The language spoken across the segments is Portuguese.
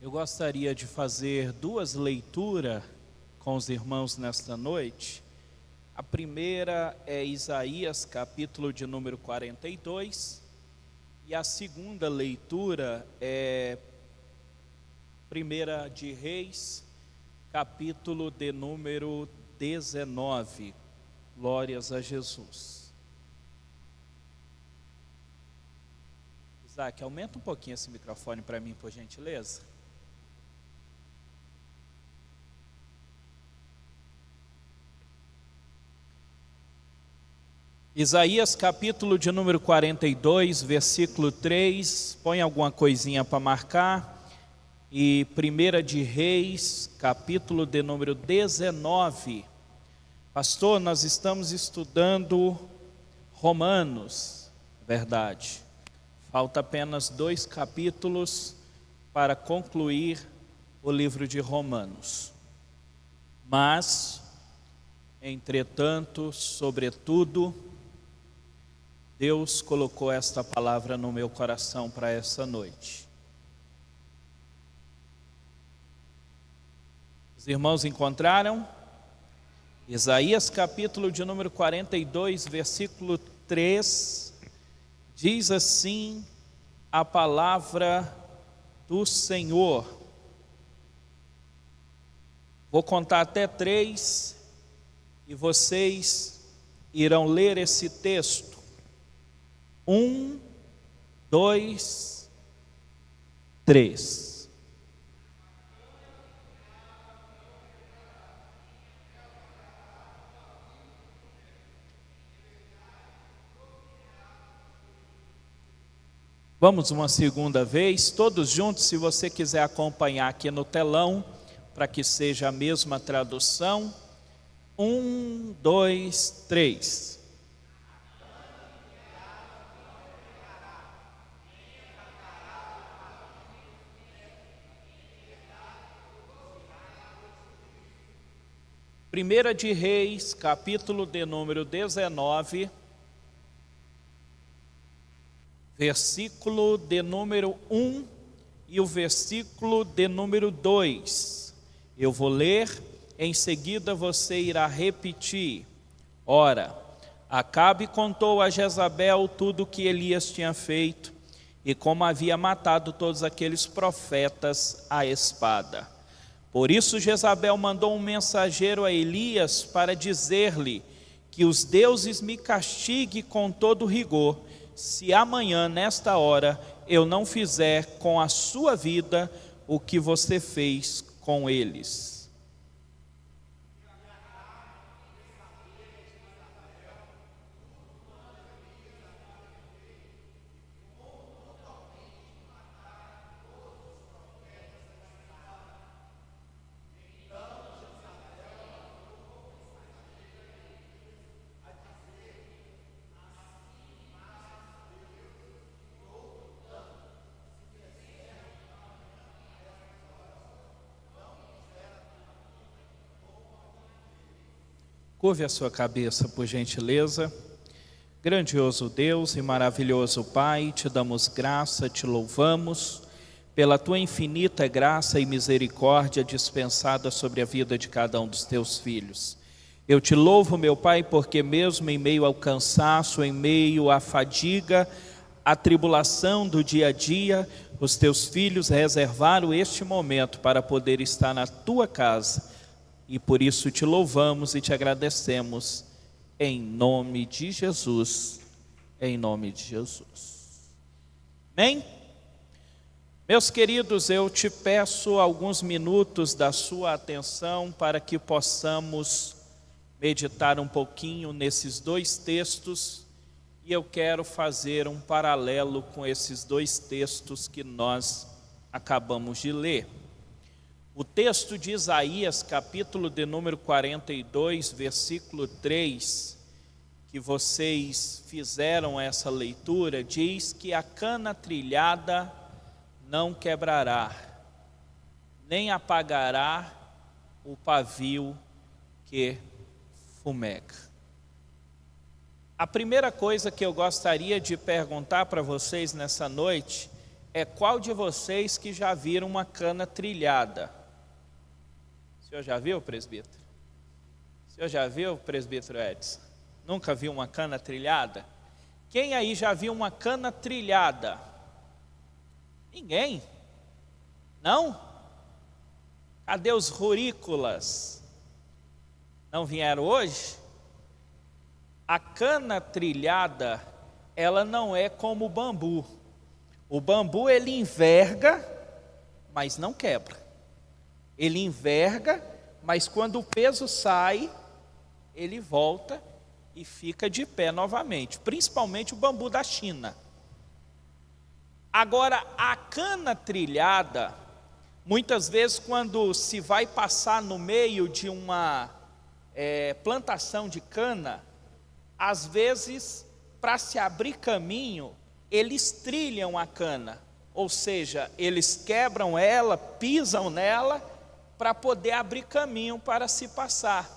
Eu gostaria de fazer duas leituras com os irmãos nesta noite. A primeira é Isaías, capítulo de número 42, e a segunda leitura é 1 de Reis, capítulo de número 19. Glórias a Jesus. Isaac, aumenta um pouquinho esse microfone para mim, por gentileza. Isaías capítulo de número 42, versículo 3, põe alguma coisinha para marcar. E 1 de Reis, capítulo de número 19. Pastor, nós estamos estudando Romanos, verdade. Falta apenas 2 capítulos para concluir o livro de Romanos. Mas, entretanto, sobretudo, Deus colocou esta palavra no meu coração para essa noite. Os irmãos encontraram? Isaías capítulo de número 42, versículo 3, diz assim a palavra do Senhor. Vou contar até 3 e vocês irão ler esse texto. 1, 2, 3. Vamos uma segunda vez, todos juntos, se você quiser acompanhar aqui no telão, para que seja a mesma tradução. 1, 2, 3. Primeira de Reis, capítulo de número 19, versículo de número 1 e o versículo de número 2. Eu vou ler, em seguida você irá repetir. Ora, Acabe contou a Jezabel tudo o que Elias tinha feito e como havia matado todos aqueles profetas à espada. Por isso Jezabel mandou um mensageiro a Elias para dizer-lhe que os deuses me castiguem com todo rigor, se amanhã, nesta hora, eu não fizer com a sua vida o que você fez com eles. Curve a sua cabeça, por gentileza. Grandioso Deus e maravilhoso Pai, te damos graça, te louvamos pela tua infinita graça e misericórdia dispensada sobre a vida de cada um dos teus filhos. Eu te louvo, meu Pai, porque mesmo em meio ao cansaço, em meio à fadiga, à tribulação do dia a dia, os teus filhos reservaram este momento para poder estar na tua casa. E por isso te louvamos e te agradecemos, em nome de Jesus, em nome de Jesus. Amém? Meus queridos, eu te peço alguns minutos da sua atenção para que possamos meditar um pouquinho nesses 2 textos, e eu quero fazer um paralelo com esses 2 textos que nós acabamos de ler. O texto de Isaías, capítulo de número 42, versículo 3, que vocês fizeram essa leitura, diz que a cana trilhada não quebrará, nem apagará o pavio que fumega. A primeira coisa que eu gostaria de perguntar para vocês nessa noite é qual de vocês que já viram uma cana trilhada? O senhor já viu, presbítero? O senhor já viu, presbítero Edson? Nunca viu uma cana trilhada? Quem aí já viu uma cana trilhada? Ninguém? Não? Cadê os rurícolas? Não vieram hoje? A cana trilhada, ela não é como o bambu. O bambu, ele enverga, mas não quebra. Ele enverga, mas quando o peso sai, ele volta e fica de pé novamente. Principalmente o bambu da China. Agora, a cana trilhada, muitas vezes quando se vai passar no meio de uma plantação de cana, às vezes, para se abrir caminho, eles trilham a cana. Ou seja, eles quebram ela, pisam nela, para poder abrir caminho para se passar.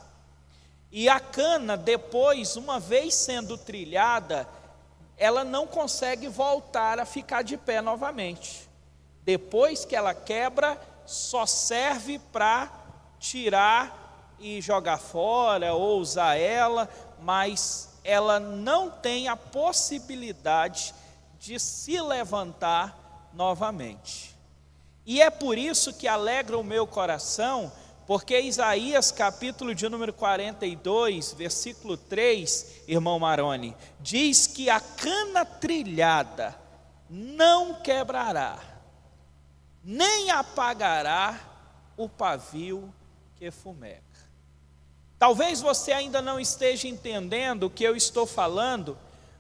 E a cana, depois, uma vez sendo trilhada, ela não consegue voltar a ficar de pé novamente. Depois que ela quebra, só serve para tirar e jogar fora ou usar ela, mas ela não tem a possibilidade de se levantar novamente. E é por isso que alegra o meu coração, porque Isaías capítulo de número 42, versículo 3, irmão Maroni, diz que a cana trilhada não quebrará, nem apagará o pavio que fumega. Talvez você ainda não esteja entendendo o que eu estou falando,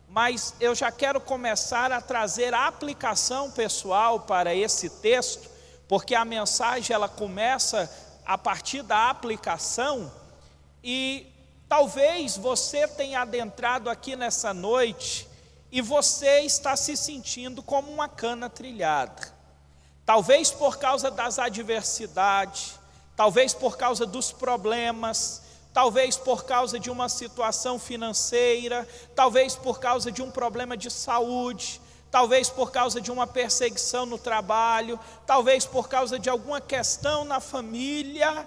mas eu já quero começar a trazer a aplicação pessoal para esse texto, porque a mensagem ela começa a partir da aplicação, e talvez você tenha adentrado aqui nessa noite, e você está se sentindo como uma cana trilhada. Talvez por causa das adversidades, talvez por causa dos problemas, talvez por causa de uma situação financeira, talvez por causa de um problema de saúde, talvez por causa de uma perseguição no trabalho, talvez por causa de alguma questão na família,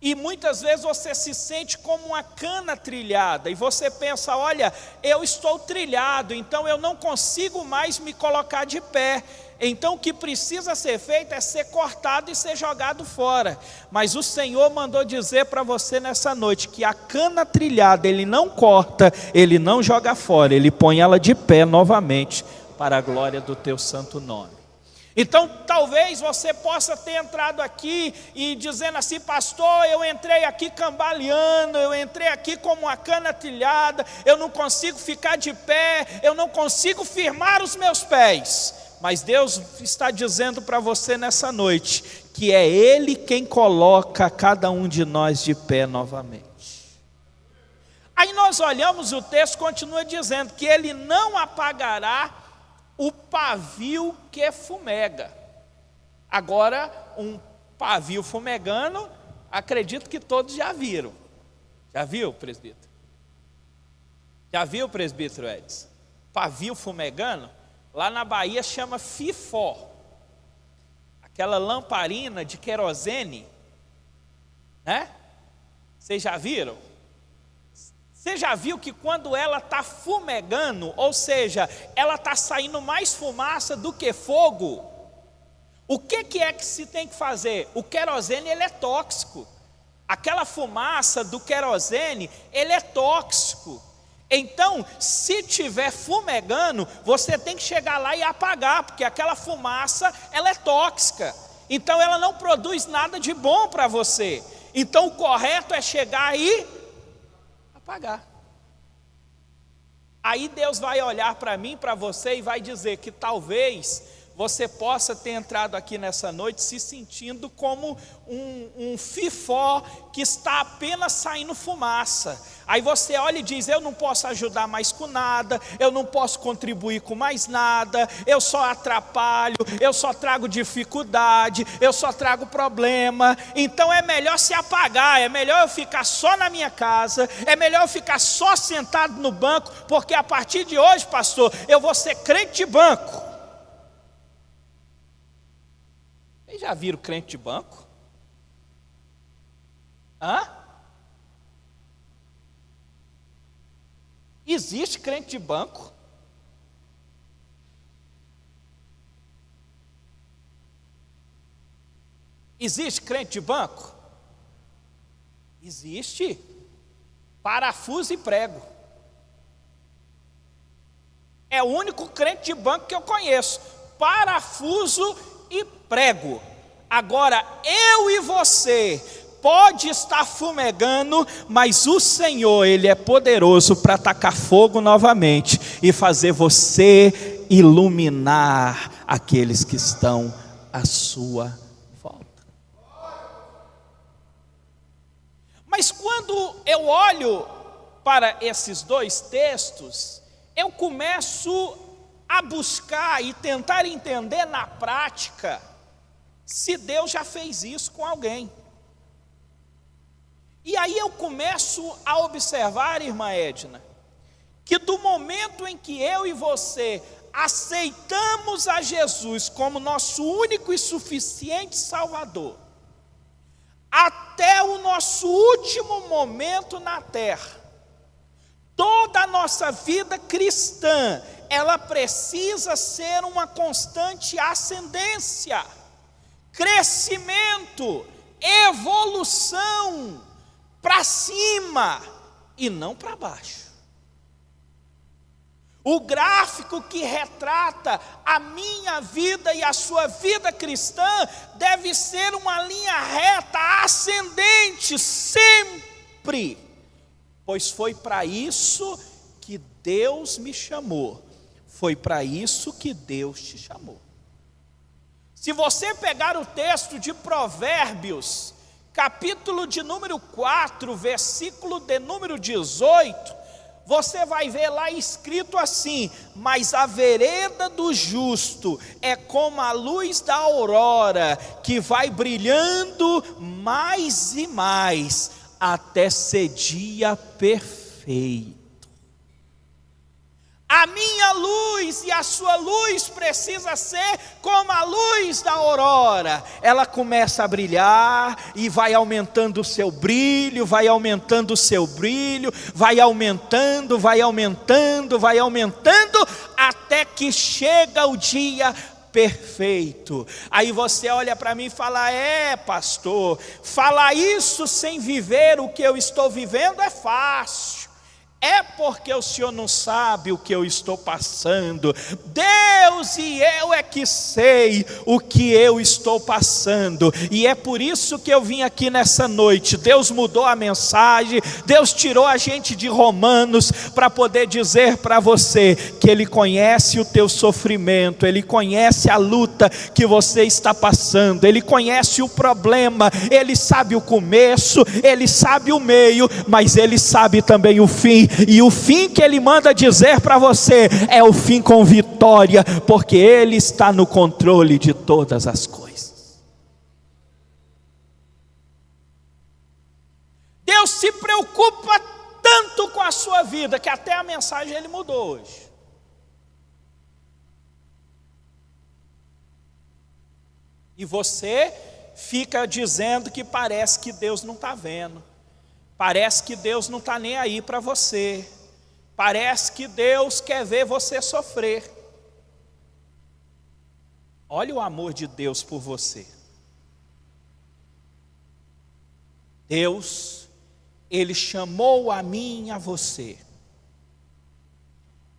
e muitas vezes você se sente como uma cana trilhada, e você pensa, olha, eu estou trilhado, então eu não consigo mais me colocar de pé, então o que precisa ser feito é ser cortado e ser jogado fora. Mas o Senhor mandou dizer para você nessa noite, que a cana trilhada Ele não corta, Ele não joga fora, Ele põe ela de pé novamente, para a glória do teu santo nome. Então talvez você possa ter entrado aqui e dizendo assim, pastor, eu entrei aqui cambaleando, eu entrei aqui como uma cana trilhada, eu não consigo ficar de pé, eu não consigo firmar os meus pés. Mas Deus está dizendo para você nessa noite, que é Ele quem coloca cada um de nós de pé novamente. Aí nós olhamos, o texto continua dizendo que Ele não apagará o pavio que fumega. Agora, um pavio fumegando, acredito que todos já viram. Já viu, presbítero? Já viu, presbítero Edson? Pavio fumegando? Lá na Bahia chama fifó. Aquela lamparina de querosene, né? Vocês já viram? Você já viu que quando ela está fumegando, ou seja, ela está saindo mais fumaça do que fogo? O que é que se tem que fazer? O querosene ele é tóxico. Aquela fumaça do querosene, ele é tóxico. Então, se tiver fumegando, você tem que chegar lá e apagar, porque aquela fumaça, ela é tóxica. Então, ela não produz nada de bom para você. Então, o correto é chegar e apagar. Aí Deus vai olhar para mim, para você, e vai dizer que talvez você possa ter entrado aqui nessa noite se sentindo como um fifó que está apenas saindo fumaça. Aí você olha e diz, eu não posso ajudar mais com nada, eu não posso contribuir com mais nada, eu só atrapalho, eu só trago dificuldade, eu só trago problema. Então é melhor se apagar, é melhor eu ficar só na minha casa, é melhor eu ficar só sentado no banco, porque a partir de hoje, pastor, eu vou ser crente de banco. já viram crente de banco? Hã? Existe crente de banco? Existe crente de banco? Existe. Parafuso e prego. É o único crente de banco que eu conheço. Parafuso e prego. Agora, eu e você pode estar fumegando, mas o Senhor, Ele é poderoso para tacar fogo novamente e fazer você iluminar aqueles que estão à sua volta. Mas quando eu olho para esses dois textos, eu começo a buscar e tentar entender na prática se Deus já fez isso com alguém. E aí eu começo a observar, irmã Edna, que do momento em que eu e você aceitamos a Jesus como nosso único e suficiente Salvador, até o nosso último momento na terra, toda a nossa vida cristã, ela precisa ser uma constante ascendência, crescimento, evolução, para cima e não para baixo. O gráfico que retrata a minha vida e a sua vida cristã deve ser uma linha reta, ascendente, sempre, pois foi para isso que Deus me chamou, foi para isso que Deus te chamou. Se você pegar o texto de Provérbios, capítulo de número 4, versículo de número 18, você vai ver lá escrito assim: mas a vereda do justo é como a luz da aurora, que vai brilhando mais e mais, até ser dia perfeito. A minha luz e a sua luz precisa ser como a luz da aurora. Ela começa a brilhar e vai aumentando o seu brilho, vai aumentando o seu brilho, vai aumentando, vai aumentando, vai aumentando, até que chega o dia perfeito. Aí você olha para mim e fala: pastor, falar isso sem viver o que eu estou vivendo é fácil. É porque o senhor não sabe o que eu estou passando. Deus e eu é que sei o que eu estou passando. E é por isso que eu vim aqui nessa noite. Deus mudou a mensagem, Deus tirou a gente de Romanos para poder dizer para você que Ele conhece o teu sofrimento, Ele conhece a luta que você está passando, Ele conhece o problema, Ele sabe o começo, Ele sabe o meio, mas Ele sabe também o fim. E o fim que Ele manda dizer para você é o fim com vitória, porque Ele está no controle de todas as coisas. Deus se preocupa tanto com a sua vida, que até a mensagem Ele mudou hoje. E você fica dizendo que parece que Deus não está vendo. Parece que Deus não está nem aí para você. Parece que Deus quer ver você sofrer. Olha o amor de Deus por você. Deus, Ele chamou a mim e a você.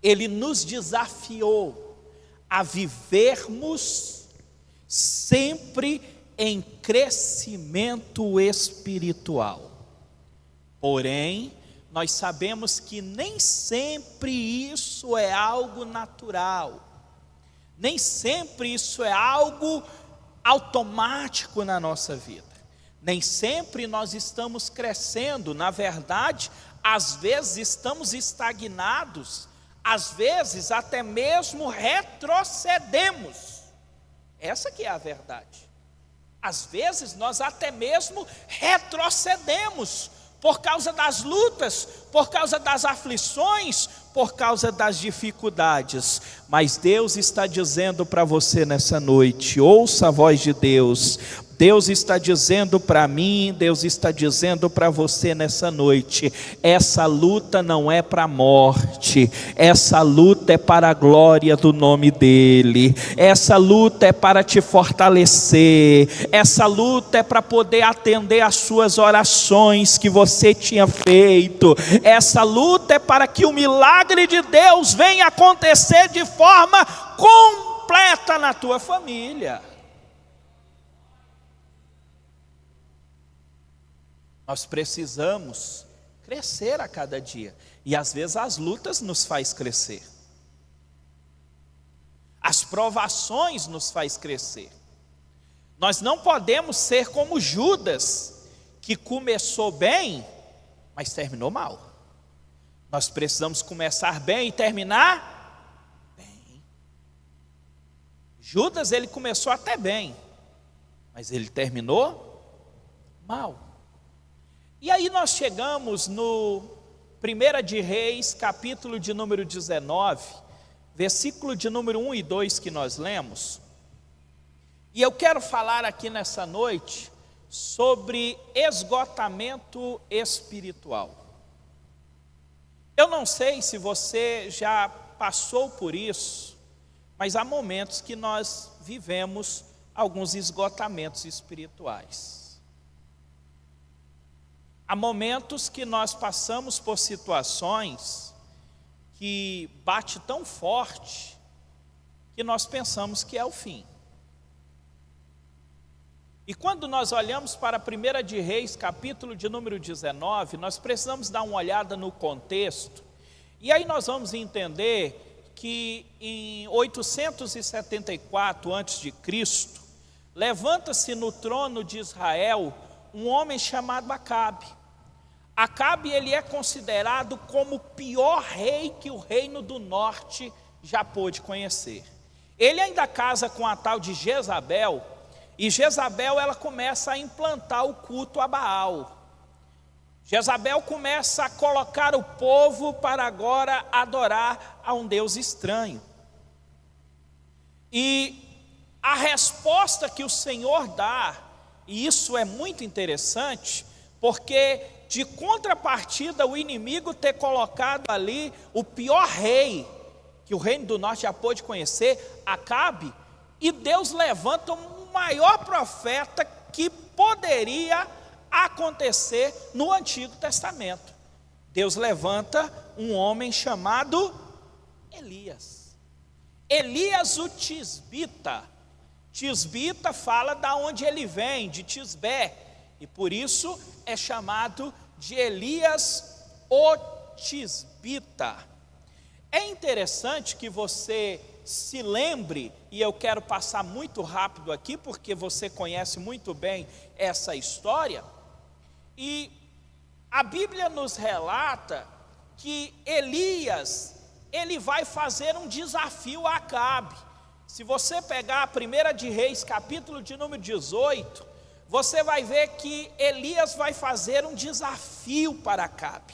Ele nos desafiou a vivermos sempre em crescimento espiritual. Porém, nós sabemos que nem sempre isso é algo natural, nem sempre isso é algo automático na nossa vida, nem sempre nós estamos crescendo. Na verdade, às vezes estamos estagnados, às vezes até mesmo retrocedemos. Essa que é a verdade. Às vezes nós até mesmo retrocedemos, por causa das lutas, por causa das aflições, por causa das dificuldades, mas Deus está dizendo para você nessa noite, ouça a voz de Deus. Deus está dizendo para mim, Deus está dizendo para você nessa noite, essa luta não é para a morte, essa luta é para a glória do nome dEle, essa luta é para te fortalecer, essa luta é para poder atender às suas orações que você tinha feito, essa luta é para que o milagre de Deus venha acontecer de forma completa na tua família. Nós precisamos crescer a cada dia. E às vezes as lutas nos faz crescer. As provações nos faz crescer. Nós não podemos ser como Judas, que começou bem, mas terminou mal. Nós precisamos começar bem e terminar bem. Judas, ele começou até bem, mas ele terminou mal. E aí nós chegamos no 1 de Reis, capítulo de número 19, versículo de número 1 e 2 que nós lemos. E eu quero falar aqui nessa noite sobre esgotamento espiritual. Eu não sei se você já passou por isso, mas há momentos que nós vivemos alguns esgotamentos espirituais. Há momentos que nós passamos por situações que bate tão forte que nós pensamos que é o fim. E quando nós olhamos para 1 de Reis, capítulo de número 19, nós precisamos dar uma olhada no contexto. E aí nós vamos entender que em 874 a.C., levanta-se no trono de Israel um homem chamado Acabe. Acabe, ele é considerado como o pior rei que o reino do norte já pôde conhecer. Ele ainda casa com a tal de Jezabel, e Jezabel, ela começa a implantar o culto a Baal. Jezabel começa a colocar o povo para agora adorar a um Deus estranho. E a resposta que o Senhor dá, e isso é muito interessante, porque de contrapartida o inimigo ter colocado ali o pior rei que o reino do norte já pôde conhecer, Acabe, e Deus levanta um maior profeta que poderia acontecer no Antigo Testamento. Deus levanta um homem chamado Elias. Elias o Tisbita. Tisbita fala da onde ele vem, de Tisbé, e por isso é chamado de Elias o Tisbita. É interessante que você se lembre, e eu quero passar muito rápido aqui, porque você conhece muito bem essa história, e a Bíblia nos relata que Elias, ele vai fazer um desafio a Acabe. Se você pegar a 1 de Reis, capítulo de número 18, você vai ver que Elias vai fazer um desafio para Acabe.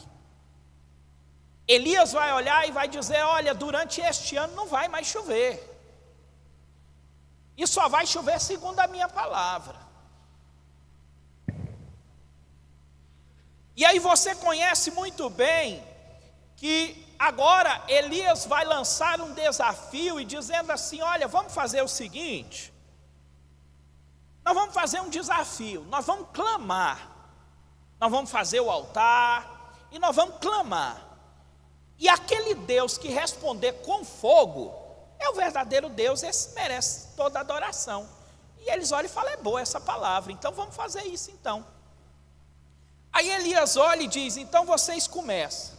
Elias vai olhar e vai dizer, olha, durante este ano não vai mais chover. E só vai chover segundo a minha palavra. E aí você conhece muito bem que agora Elias vai lançar um desafio e dizendo assim, olha, vamos fazer o seguinte, nós vamos fazer um desafio, nós vamos clamar, nós vamos fazer o altar e nós vamos clamar. E aquele Deus que responder com fogo é o verdadeiro Deus, esse merece toda a adoração. E eles olham e falam, é boa essa palavra, então vamos fazer isso então. Aí Elias olha e diz, então vocês começam.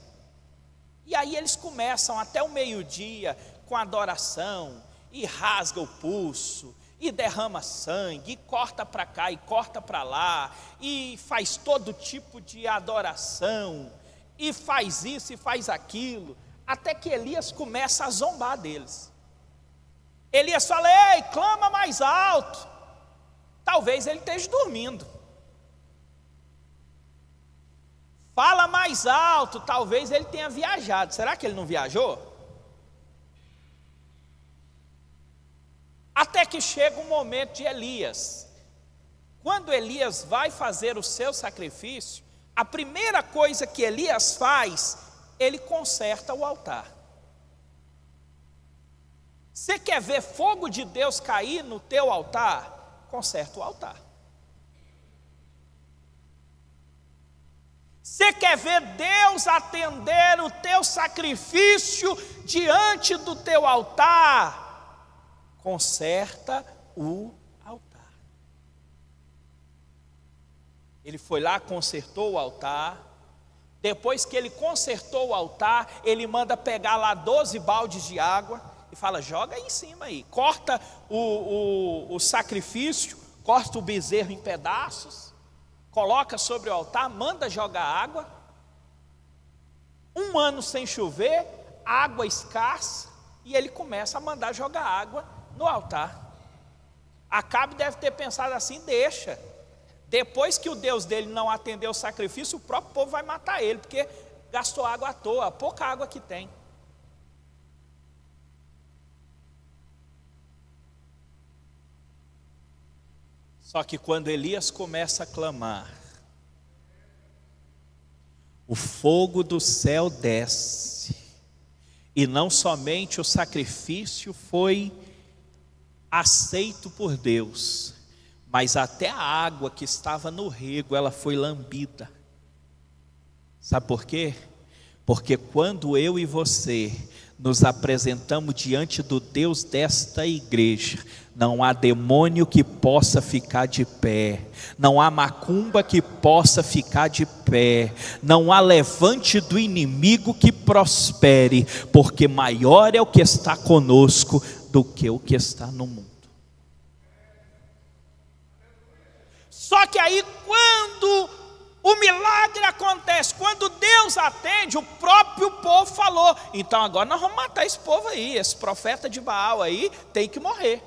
E aí eles começam até o meio-dia com adoração, e rasga o pulso, e derrama sangue, e corta para cá, e corta para lá, e faz todo tipo de adoração, e faz isso e faz aquilo, até que Elias começa a zombar deles. Elias fala, ei, clama mais alto. Talvez ele esteja dormindo. Fala mais alto, talvez ele tenha viajado. Será que ele não viajou? Até que chega um momento de Elias. Quando Elias vai fazer o seu sacrifício, a primeira coisa que Elias faz, ele conserta o altar. Você quer ver fogo de Deus cair no teu altar? Conserta o altar. Você quer ver Deus atender o teu sacrifício diante do teu altar? Conserta o altar. Ele foi lá, consertou o altar. Depois que ele consertou o altar, ele manda pegar lá 12 baldes de água e fala: joga aí em cima aí. Corta o sacrifício, corta o bezerro em pedaços, coloca sobre o altar, manda jogar água. Um ano sem chover, água escassa, e ele começa a mandar jogar água no altar. Acabe deve ter pensado assim: deixa. Depois que o Deus dele não atendeu o sacrifício, o próprio povo vai matar ele, porque gastou água à toa, pouca água que tem. Só que quando Elias começa a clamar, o fogo do céu desce, e não somente o sacrifício foi aceito por Deus, mas até a água que estava no rego, ela foi lambida. Sabe por quê? Porque quando eu e você nos apresentamos diante do Deus desta igreja, não há demônio que possa ficar de pé, não há macumba que possa ficar de pé, não há levante do inimigo que prospere, porque maior é o que está conosco do que o que está no mundo. Só que aí quando o milagre acontece, quando Deus atende, o próprio povo falou: então agora nós vamos matar esse povo aí, esse profeta de Baal aí tem que morrer.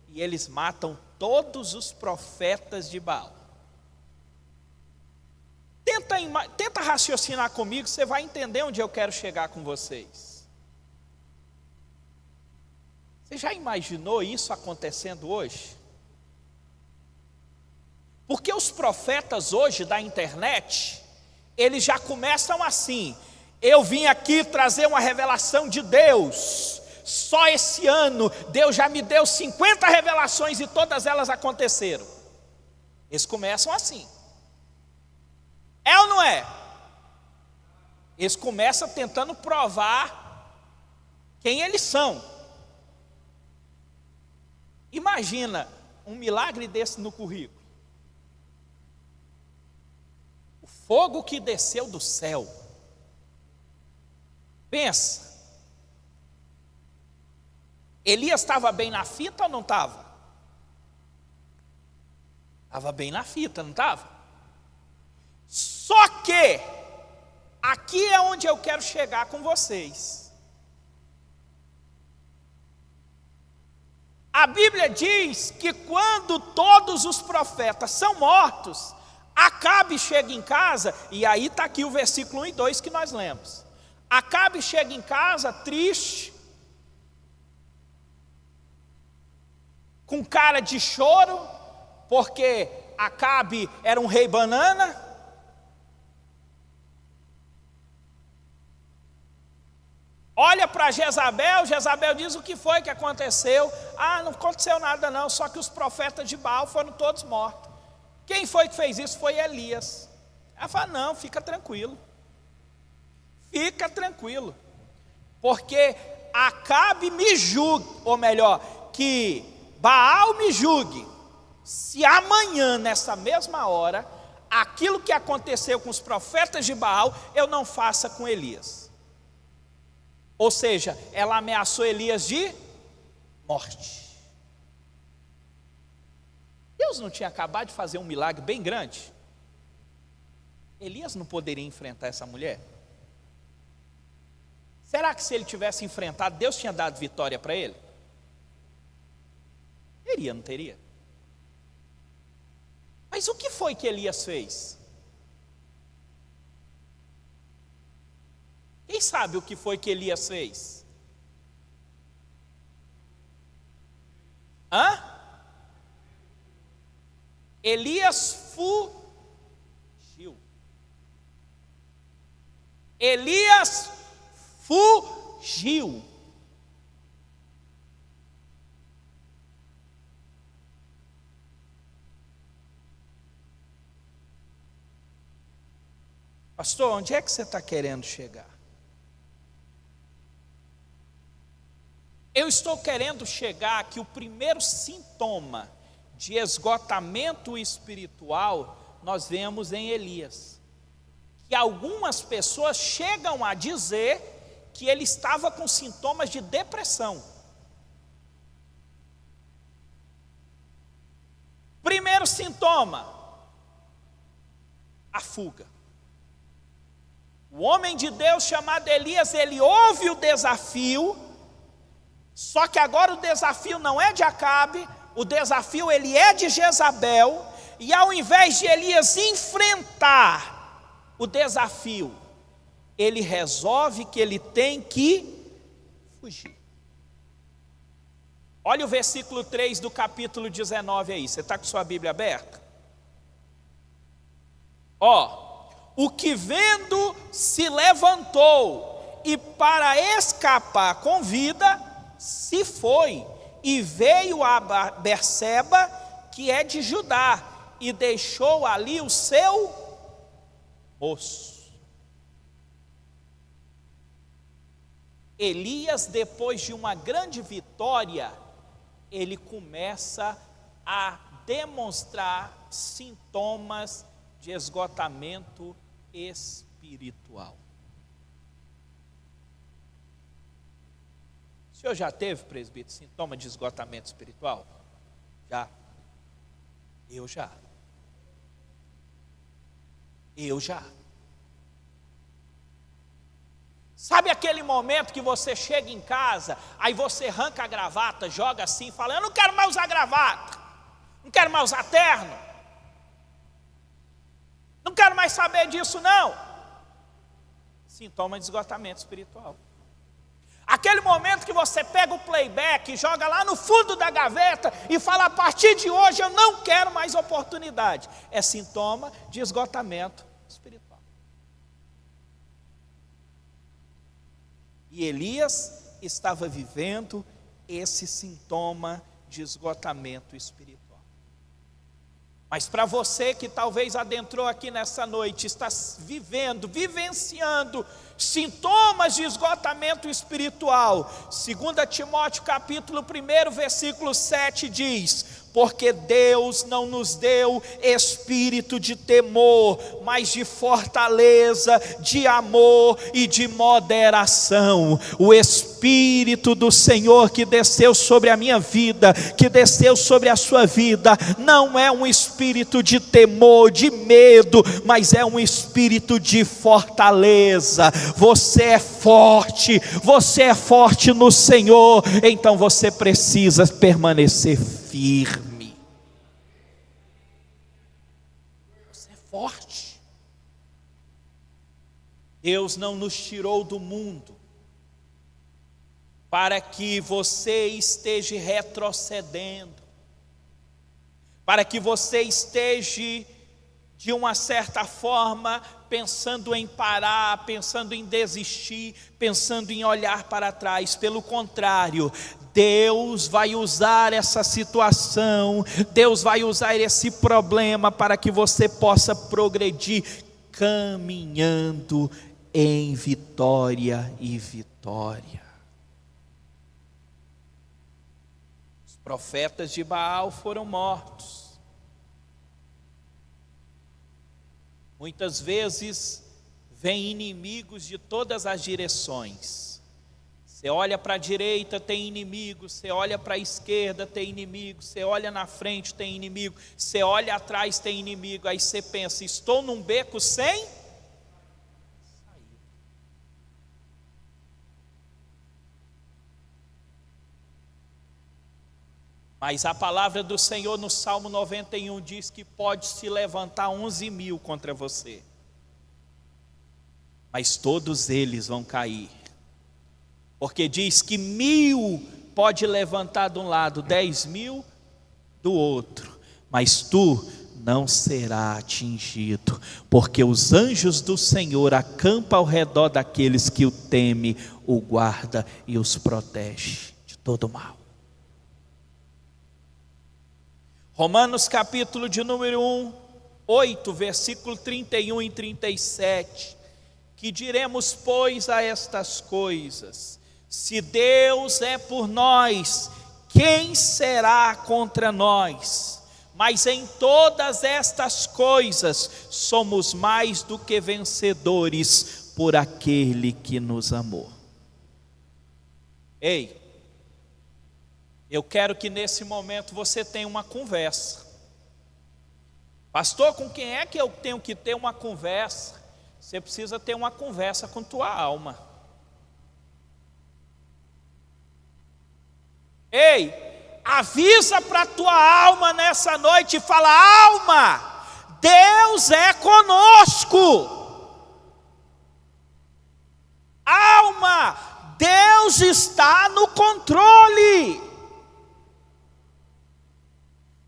E eles matam todos os profetas de Baal. Tenta raciocinar comigo, você vai entender onde eu quero chegar com vocês. Você já imaginou isso acontecendo hoje? Porque os profetas hoje da internet, eles já começam assim: eu vim aqui trazer uma revelação de Deus, só esse ano Deus já me deu 50 revelações e todas elas aconteceram. Eles começam assim. É ou não é? Eles começam tentando provar quem eles são. Imagina um milagre desse no currículo. O fogo que desceu do céu. Pensa. Elias estava bem na fita ou não estava? Estava bem na fita, não estava? Só que, aqui é onde eu quero chegar com vocês. A Bíblia diz que quando todos os profetas são mortos, Acabe chega em casa, e aí está aqui o versículo 1 e 2 que nós lemos. Acabe chega em casa triste, com cara de choro, porque Acabe era um rei banana. Olha para Jezabel, Jezabel diz: o que foi que aconteceu? Ah, não aconteceu nada não, só que os profetas de Baal foram todos mortos. Quem foi que fez isso? Foi Elias. Ela fala: não, fica tranquilo. Fica tranquilo. Porque Acabe me julgue, ou melhor, que Baal me julgue, se amanhã, nessa mesma hora, aquilo que aconteceu com os profetas de Baal, eu não faça com Elias. Ou seja, ela ameaçou Elias de morte. Deus não tinha acabado de fazer um milagre bem grande? Elias não poderia enfrentar essa mulher? Será que se ele tivesse enfrentado, Deus tinha dado vitória para ele? Teria, não teria? Mas o que foi que Elias fez? sabe o que foi que Elias fez? Elias fugiu. Elias fugiu. Pastor, onde é que você está querendo chegar? Eu estou querendo chegar que o primeiro sintoma de esgotamento espiritual nós vemos em Elias. Que algumas pessoas chegam a dizer que ele estava com sintomas de depressão. Primeiro sintoma, a fuga. O homem de Deus chamado Elias, ele ouve o desafio, só que agora o desafio não é de Acabe, o desafio ele é de Jezabel, e ao invés de Elias enfrentar o desafio, ele resolve que ele tem que fugir. Olha o versículo 3 do capítulo 19 aí, você está com sua Bíblia aberta? O que vendo se levantou e para escapar com vida se foi e veio a Berseba, que é de Judá, e deixou ali o seu moço. Elias, depois de uma grande vitória, ele começa a demonstrar sintomas de esgotamento espiritual. O senhor já teve, presbítero, sintoma de esgotamento espiritual? Já? Eu já. Sabe aquele momento que você chega em casa, aí você arranca a gravata, joga assim, fala: eu não quero mais usar gravata, não quero mais usar terno, não quero mais saber disso não. Sintoma de esgotamento espiritual. Aquele momento que você pega o playback, joga lá no fundo da gaveta e fala: a partir de hoje eu não quero mais oportunidade. É sintoma de esgotamento espiritual. E Elias estava vivendo esse sintoma de esgotamento espiritual. Mas para você que talvez adentrou aqui nessa noite, está vivenciando sintomas de esgotamento espiritual, 2 Timóteo capítulo 1, versículo 7 diz: porque Deus não nos deu espírito de temor, mas de fortaleza, de amor e de moderação. O Espírito do Senhor que desceu sobre a minha vida, que desceu sobre a sua vida, não é um espírito de temor, de medo, mas é um espírito de fortaleza. Você é forte no Senhor, então você precisa permanecer firme. Você é forte. Deus não nos tirou do mundo para que você esteja retrocedendo, para que você esteja de uma certa forma pensando em parar, pensando em desistir, pensando em olhar para trás. Pelo contrário, Deus vai usar essa situação, Deus vai usar esse problema para que você possa progredir, caminhando em vitória e vitória. Os profetas de Baal foram mortos. Muitas vezes vêm inimigos de todas as direções. Você olha para a direita, tem inimigo. Você olha para a esquerda, tem inimigo. Você olha na frente, tem inimigo. Você olha atrás, tem inimigo. Aí você pensa: estou num beco sem saída. Mas a palavra do Senhor no Salmo 91 diz que pode se levantar 11.000 contra você, mas todos eles vão cair. Porque diz que 1000 pode levantar de um lado, 10.000 do outro, mas tu não será atingido, porque os anjos do Senhor acampam ao redor daqueles que o temem, o guarda e os protege de todo mal. Romanos capítulo de número 8, versículo 31 e 37. Que diremos, pois, a estas coisas? Se Deus é por nós, quem será contra nós? Mas em todas estas coisas somos mais do que vencedores por aquele que nos amou. Ei, eu quero que nesse momento você tenha uma conversa. Pastor, com quem é que eu tenho que ter uma conversa? Você precisa ter uma conversa com tua alma. Ei, avisa para a tua alma nessa noite e fala: alma, Deus é conosco. Alma, Deus está no controle.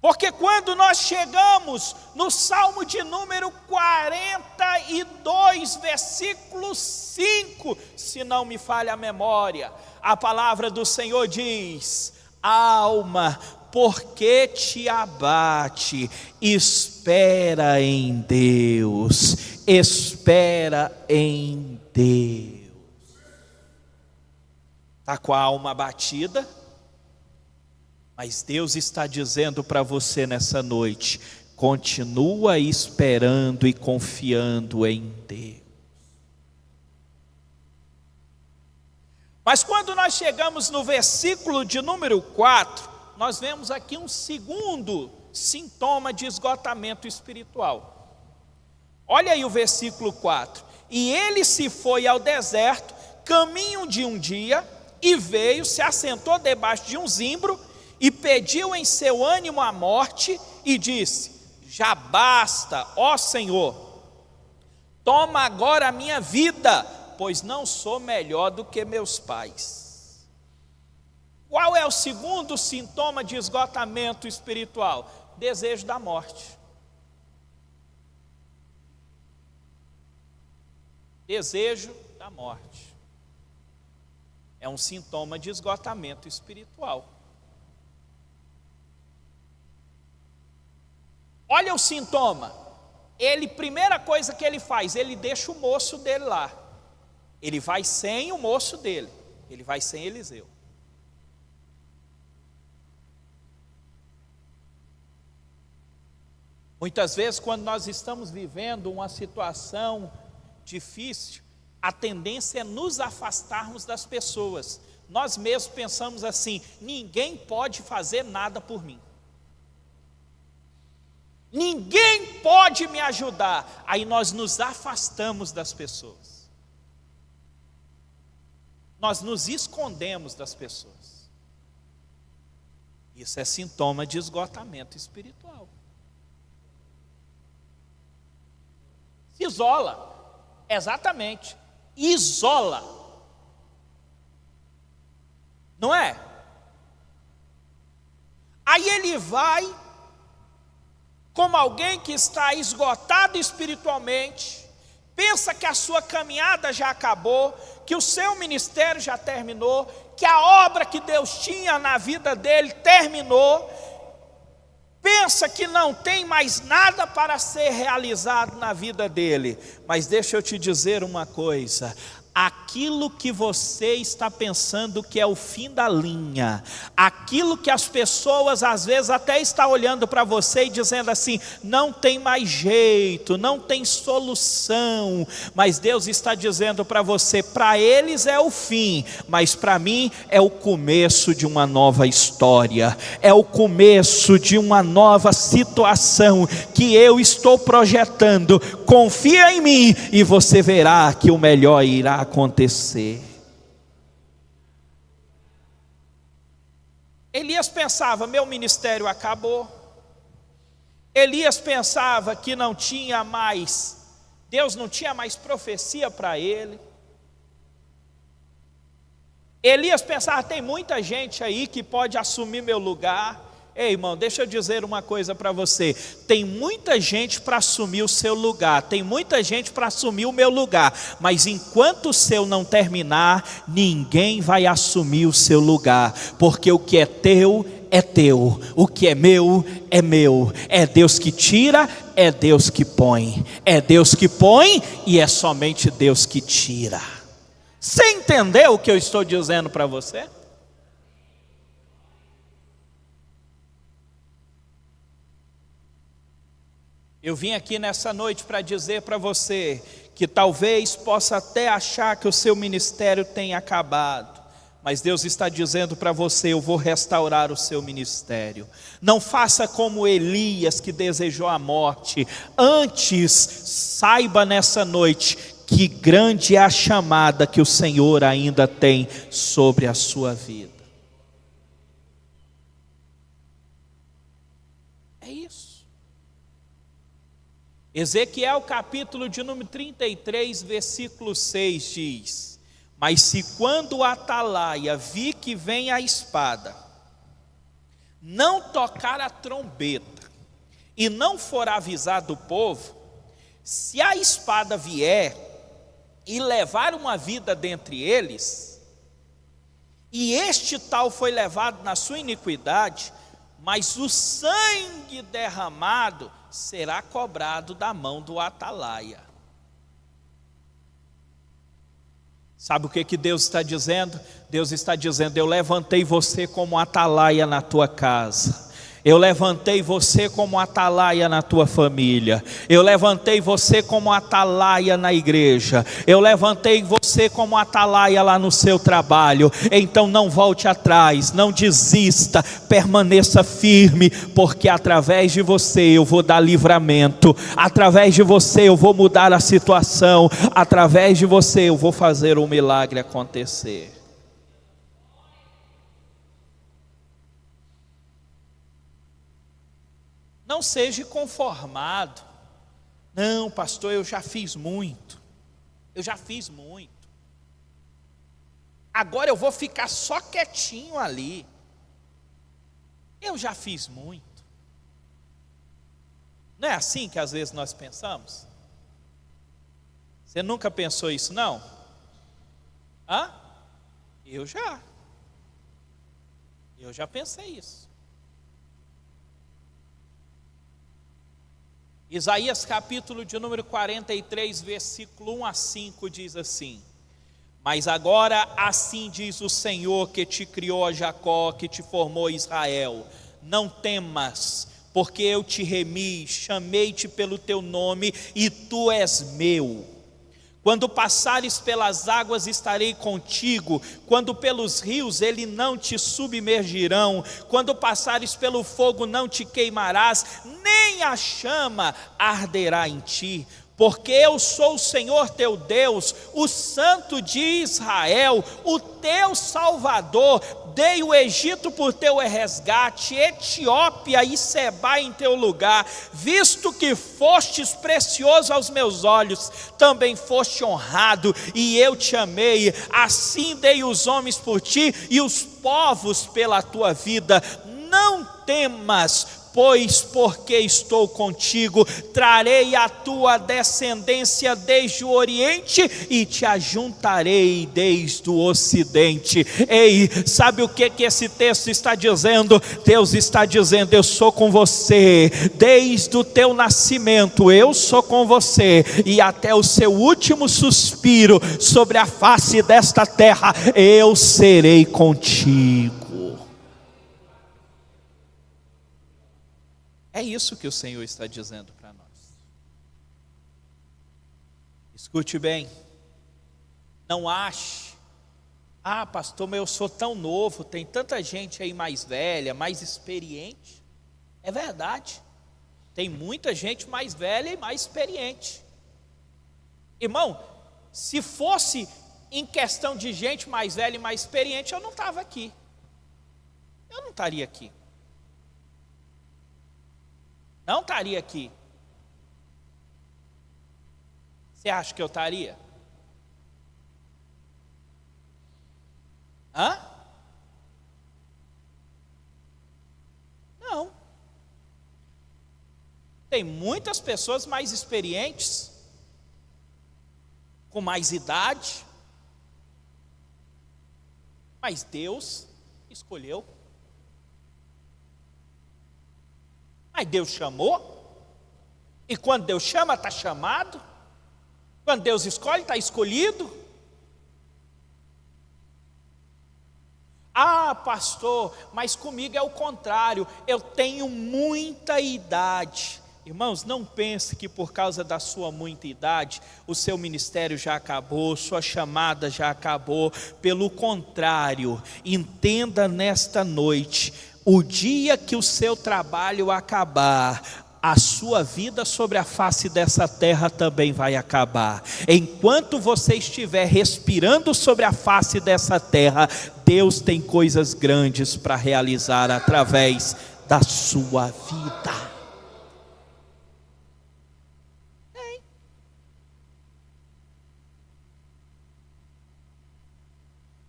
Porque quando nós chegamos no Salmo de número 42, versículo 5, se não me falha a memória, a palavra do Senhor diz: alma, por que te abate? Espera em Deus, espera em Deus. Está com a alma abatida? Mas Deus está dizendo para você nessa noite: continua esperando e confiando em Deus. Mas quando nós chegamos no versículo de número 4, nós vemos aqui um segundo sintoma de esgotamento espiritual. Olha aí o versículo 4. E ele se foi ao deserto, caminho de um dia, e veio, se assentou debaixo de um zimbro, e pediu em seu ânimo a morte, e disse: já basta, ó Senhor, toma agora a minha vida, pois não sou melhor do que meus pais. Qual é o segundo sintoma de esgotamento espiritual? Desejo da morte. Desejo da morte. É um sintoma de esgotamento espiritual. Olha o sintoma. Ele, primeira coisa que ele faz, ele deixa o moço dele lá. Ele vai sem o moço dele. Ele vai sem Eliseu. Muitas vezes, quando nós estamos vivendo uma situação difícil, a tendência é nos afastarmos das pessoas. Nós mesmos pensamos assim: ninguém pode fazer nada por mim. Ninguém pode me ajudar. Aí nós nos afastamos das pessoas. Nós nos escondemos das pessoas. Isso é sintoma de esgotamento espiritual. Se isola. Exatamente. Isola. Não é? Aí ele vai como alguém que está esgotado espiritualmente, pensa que a sua caminhada já acabou, que o seu ministério já terminou, que a obra que Deus tinha na vida dele terminou, pensa que não tem mais nada para ser realizado na vida dele. Mas deixa eu te dizer uma coisa: aquilo que você está pensando que é o fim da linha, aquilo que as pessoas às vezes até estão olhando para você e dizendo assim: não tem mais jeito, não tem solução, mas Deus está dizendo para você: para eles é o fim, mas para mim é o começo de uma nova história, é o começo de uma nova situação que eu estou projetando. Confia em mim e você verá que o melhor irá acontecer. Elias pensava: meu ministério acabou. Elias pensava que não tinha mais Deus não tinha mais profecia para ele. Elias pensava, tem muita gente aí que pode assumir meu lugar. Ei, irmão, deixa eu dizer uma coisa para você. Tem muita gente para assumir o seu lugar, tem muita gente para assumir o meu lugar, mas enquanto o seu não terminar, ninguém vai assumir o seu lugar, porque o que é teu, o que é meu, é Deus que tira, é Deus que põe, é Deus que põe e é somente Deus que tira. Você entendeu o que eu estou dizendo para você? Eu vim aqui nessa noite para dizer para você que talvez possa até achar que o seu ministério tenha acabado, mas Deus está dizendo para você, eu vou restaurar o seu ministério. Não faça como Elias, que desejou a morte. Antes, saiba nessa noite que grande é a chamada que o Senhor ainda tem sobre a sua vida. É isso. Ezequiel capítulo de número 33, versículo 6 diz: mas se quando o atalaia vir que vem a espada, não tocar a trombeta, e não for avisado o povo, se a espada vier e levar uma vida dentre eles, e este tal foi levado na sua iniquidade, mas o sangue derramado será cobrado da mão do atalaia. Sabe o que Deus está dizendo? Deus está dizendo, eu levantei você como atalaia na tua casa. Eu levantei você como atalaia na tua família. Eu levantei você como atalaia na igreja. Eu levantei você como atalaia lá no seu trabalho. Então não volte atrás, não desista, permaneça firme, porque através de você eu vou dar livramento. Através de você eu vou mudar a situação. Através de você eu vou fazer um milagre acontecer. Não seja conformado. Não, pastor, eu já fiz muito. Agora eu vou ficar só quietinho ali. Eu já fiz muito. Não é assim que às vezes nós pensamos? Você nunca pensou isso, não? Hã? Eu já pensei isso. Isaías capítulo de número 43, versículo 1 a 5 diz assim: mas agora assim diz o Senhor que te criou a Jacó, que te formou Israel, não temas, porque eu te remi, chamei-te pelo teu nome e tu és meu. Quando passares pelas águas estarei contigo, quando pelos rios eles não te submergirão, quando passares pelo fogo não te queimarás, nem a chama arderá em ti. Porque eu sou o Senhor teu Deus, o Santo de Israel, o teu Salvador. Dei o Egito por teu resgate, Etiópia e Sebá em teu lugar. Visto que fostes precioso aos meus olhos, também foste honrado, e eu te amei. Assim dei os homens por ti e os povos pela tua vida. Não temas, pois porque estou contigo, trarei a tua descendência desde o oriente e te ajuntarei desde o ocidente. Ei, sabe o que esse texto está dizendo? Deus está dizendo, eu sou com você, desde o teu nascimento, eu sou com você, e até o seu último suspiro sobre a face desta terra, eu serei contigo. É isso que o Senhor está dizendo para nós. Escute bem. Não ache, pastor, mas eu sou tão novo, tem tanta gente aí mais velha, mais experiente. É verdade. Tem muita gente mais velha e mais experiente. Irmão, se fosse em questão de gente mais velha e mais experiente, eu não estava aqui. Eu não estaria aqui. Não estaria aqui. Você acha que eu estaria? Hã? Não. Tem muitas pessoas mais experientes, com mais idade, mas Deus escolheu. Mas Deus chamou, e quando Deus chama, está chamado. Quando Deus escolhe, está escolhido. Ah, pastor, mas comigo é o contrário, eu tenho muita idade. Irmãos, não pense que por causa da sua muita idade, o seu ministério já acabou, sua chamada já acabou. Pelo contrário, entenda nesta noite, o dia que o seu trabalho acabar, a sua vida sobre a face dessa terra também vai acabar. Enquanto você estiver respirando sobre a face dessa terra, Deus tem coisas grandes para realizar através da sua vida.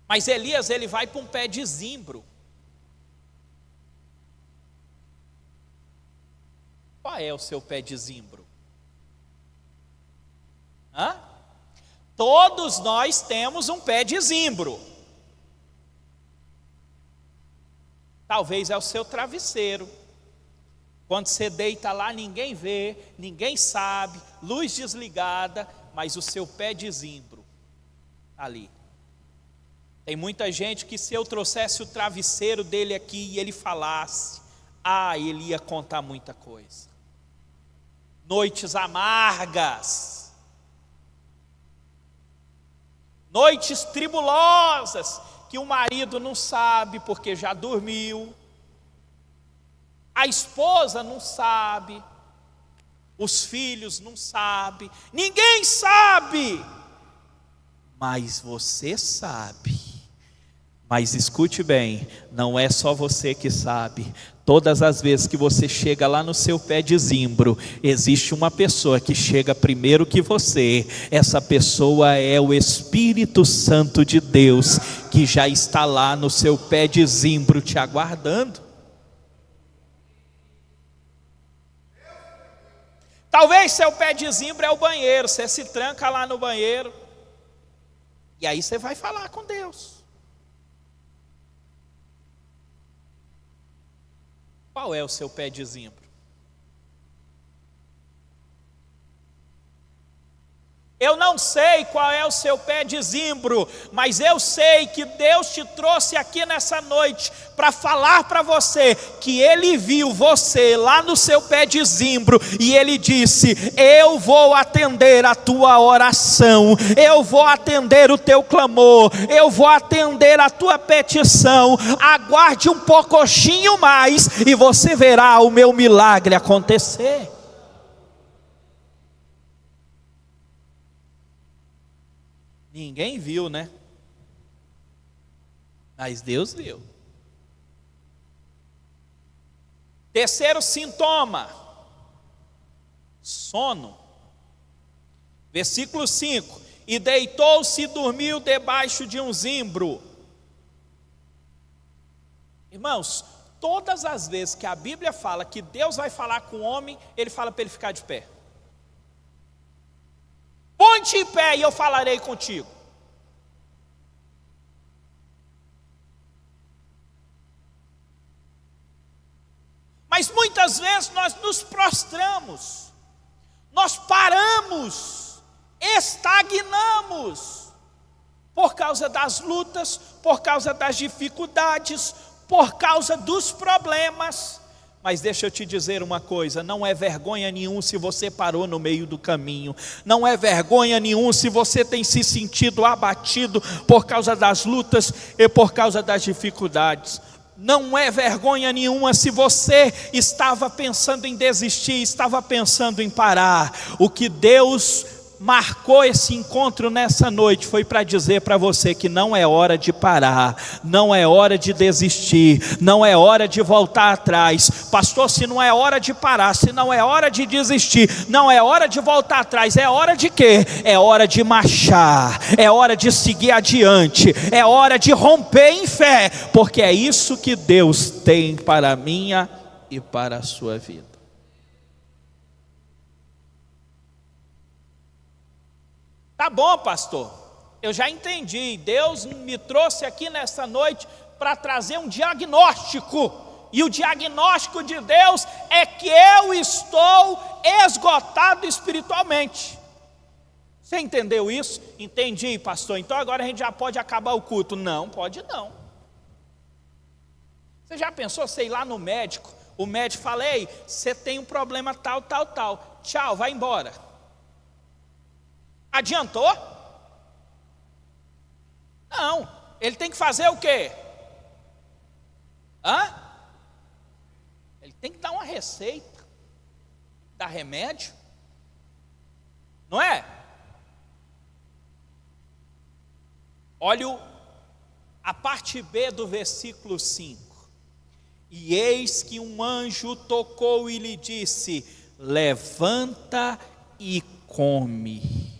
Mas Elias, ele vai para um pé de zimbro. Qual é o seu pé de zimbro? Hã? Todos nós temos um pé de zimbro. Talvez é o seu travesseiro. Quando você deita lá, ninguém vê, ninguém sabe, luz desligada, mas o seu pé de zimbro ali. Tem muita gente que se eu trouxesse o travesseiro dele aqui e ele falasse, ele ia contar muita coisa. Noites amargas, noites tribulosas, que o marido não sabe porque já dormiu, a esposa não sabe, os filhos não sabem, ninguém sabe, mas você sabe. Mas escute bem, não é só você que sabe. Todas as vezes que você chega lá no seu pé de zimbro, existe uma pessoa que chega primeiro que você. Essa pessoa é o Espírito Santo de Deus, que já está lá no seu pé de zimbro te aguardando. Talvez seu pé de zimbro é o banheiro, você se tranca lá no banheiro, e aí você vai falar com Deus. Qual é o seu pé de zimbro? Eu não sei qual é o seu pé de zimbro, mas eu sei que Deus te trouxe aqui nessa noite para falar para você que Ele viu você lá no seu pé de zimbro e Ele disse: eu vou atender a tua oração, eu vou atender o teu clamor, eu vou atender a tua petição. Aguarde um pouquinho mais e você verá o meu milagre acontecer. Ninguém viu, né? Mas Deus viu. Terceiro sintoma: sono. Versículo 5: e deitou-se e dormiu debaixo de um zimbro. Irmãos, todas as vezes que a Bíblia fala que Deus vai falar com o homem, Ele fala para ele ficar de pé. Põe-te em pé e eu falarei contigo. Mas muitas vezes nós nos prostramos, nós paramos, estagnamos, por causa das lutas, por causa das dificuldades, por causa dos problemas. Mas deixa eu te dizer uma coisa, não é vergonha nenhum se você parou no meio do caminho, não é vergonha nenhum se você tem se sentido abatido por causa das lutas e por causa das dificuldades. Não é vergonha nenhuma se você estava pensando em desistir, estava pensando em parar. O que Deus marcou esse encontro nessa noite foi para dizer para você que não é hora de parar, não é hora de desistir, não é hora de voltar atrás. Pastor, se não é hora de parar, se não é hora de desistir, não é hora de voltar atrás, é hora de quê? É hora de marchar, é hora de seguir adiante, é hora de romper em fé, porque é isso que Deus tem para a minha e para a sua vida. Tá bom, pastor, eu já entendi. Deus me trouxe aqui nessa noite para trazer um diagnóstico. E o diagnóstico de Deus é que eu estou esgotado espiritualmente. Você entendeu isso? Entendi, pastor. Então agora a gente já pode acabar o culto. Não, pode não. Você já pensou, sei lá, no médico? O médico fala: ei, você tem um problema tal, tal, tal. Tchau, vai embora. Adiantou? Não, ele tem que fazer o quê? Ele tem que dar uma receita, dar remédio, não é? Olha a parte B do versículo 5. E eis que um anjo tocou e lhe disse: levanta e come.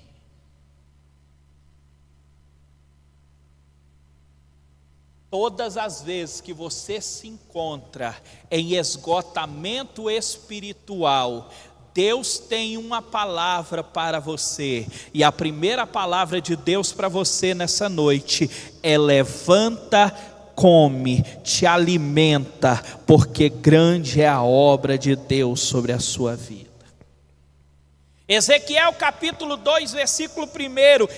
Todas as vezes que você se encontra em esgotamento espiritual, Deus tem uma palavra para você, e a primeira palavra de Deus para você nessa noite é: levanta, come, te alimenta, porque grande é a obra de Deus sobre a sua vida. Ezequiel capítulo 2, versículo 1: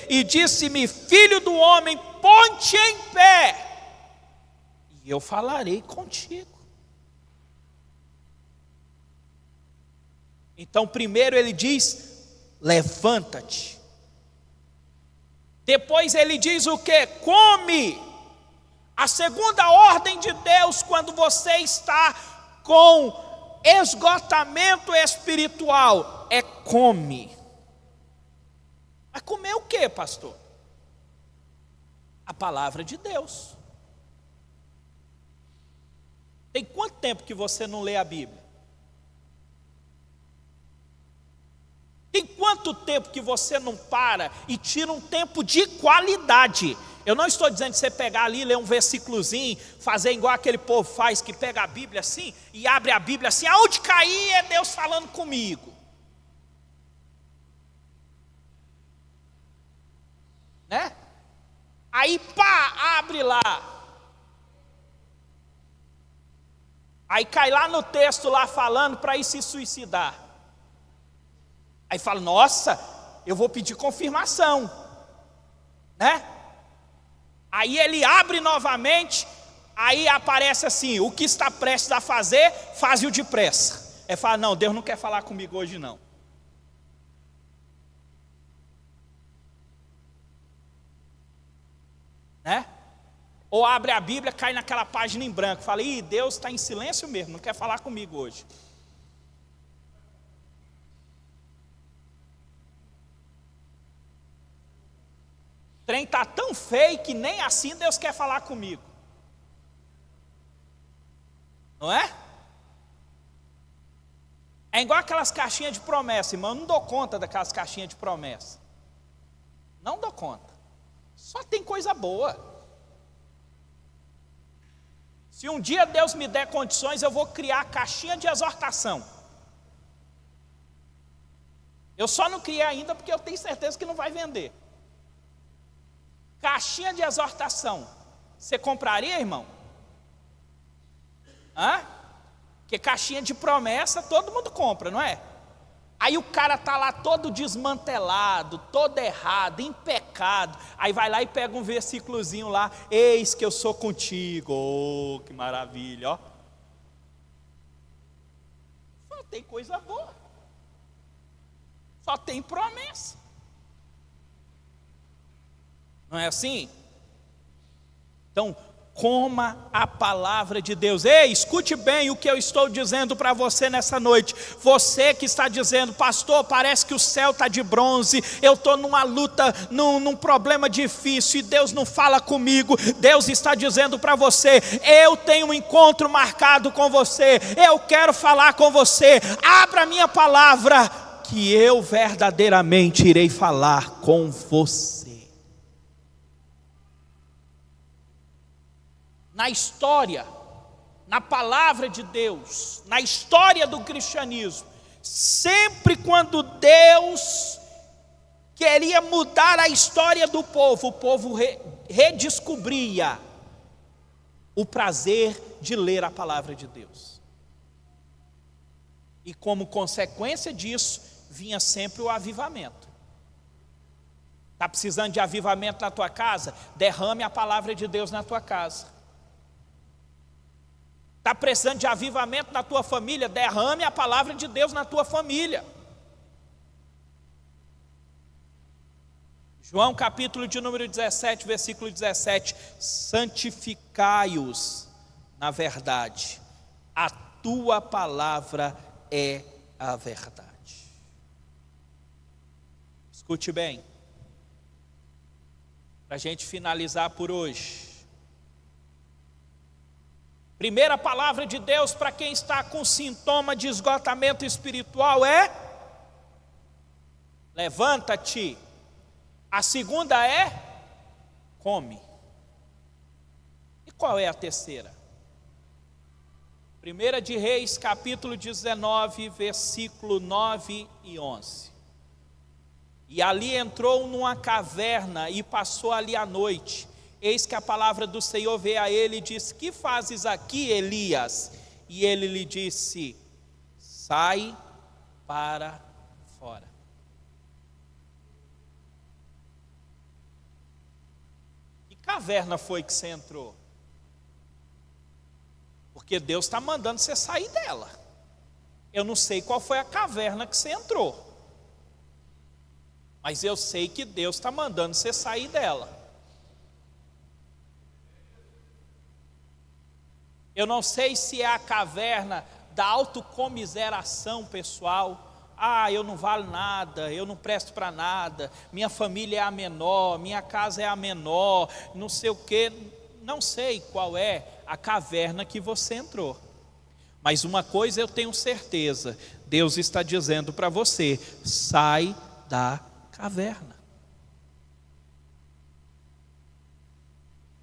e disse-me: filho do homem, ponte em pé, e eu falarei contigo. Então primeiro ele diz: levanta-te. Depois ele diz o que? Come. A segunda ordem de Deus, quando você está com esgotamento espiritual, é come. Mas comer o que, pastor? A palavra de Deus. Tem quanto tempo que você não lê a Bíblia? Tem quanto tempo que você não para e tira um tempo de qualidade? Eu não estou dizendo de você pegar ali, ler um versículozinho, fazer igual aquele povo faz, que pega a Bíblia assim e abre a Bíblia assim: aonde cair é Deus falando comigo, né? Aí pá, abre lá. Aí cai lá no texto lá falando para ir se suicidar. Aí fala: nossa, eu vou pedir confirmação, né? Aí ele abre novamente, aí aparece assim: o que está prestes a fazer, faze-o depressa. Aí fala: não, Deus não quer falar comigo hoje não. Né? Ou abre a Bíblia, cai naquela página em branco, fala: ih, Deus está em silêncio mesmo, não quer falar comigo hoje. O trem está tão feio que nem assim Deus quer falar comigo. Não é? É igual aquelas caixinhas de promessa, irmão. Eu não dou conta daquelas caixinhas de promessa. Não dou conta. Só tem coisa boa. Se um dia Deus me der condições, eu vou criar a caixinha de exortação. Eu só não criei ainda porque eu tenho certeza que não vai vender. Caixinha de exortação. Você compraria, irmão? Porque caixinha de promessa todo mundo compra, não é? Aí o cara está lá todo desmantelado, todo errado, em pecado. Aí vai lá e pega um versículozinho lá: eis que eu sou contigo. Oh, que maravilha, ó. Só tem coisa boa. Só tem promessa. Não é assim? Então, Coma a palavra de Deus. Ei, escute bem o que eu estou dizendo para você nessa noite. Você que está dizendo: pastor, parece que o céu está de bronze, eu estou numa luta, num problema difícil e Deus não fala comigo. Deus está dizendo para você: eu tenho um encontro marcado com você, eu quero falar com você. Abra a minha palavra, que eu verdadeiramente irei falar com você. Na história, na palavra de Deus, na história do cristianismo, sempre quando Deus queria mudar a história do povo, o povo redescobria o prazer de ler a palavra de Deus. E como consequência disso, vinha sempre o avivamento. Está precisando de avivamento na tua casa? Derrame a palavra de Deus na tua casa. Está precisando de avivamento na tua família? Derrame a palavra de Deus na tua família. João capítulo de número 17, versículo 17. Santificai-os na verdade, a tua palavra é a verdade. Escute bem, para a gente finalizar por hoje. Primeira palavra de Deus para quem está com sintoma de esgotamento espiritual é: levanta-te. A segunda é: come. E qual é a terceira? 1 de Reis, capítulo 19, versículo 9 e 11. E ali entrou numa caverna e passou ali a noite. Eis que a palavra do Senhor veio a ele e disse: que fazes aqui, Elias? E ele lhe disse: sai para fora. Que caverna foi que você entrou? Porque Deus está mandando você sair dela. Eu não sei qual foi a caverna que você entrou, mas eu sei que Deus está mandando você sair dela. Eu não sei se é a caverna da autocomiseração pessoal. Ah, eu não valho nada, eu não presto para nada, minha família é a menor, minha casa é a menor, não sei o quê. Não sei qual é a caverna que você entrou. Mas uma coisa eu tenho certeza, Deus está dizendo para você: sai da caverna.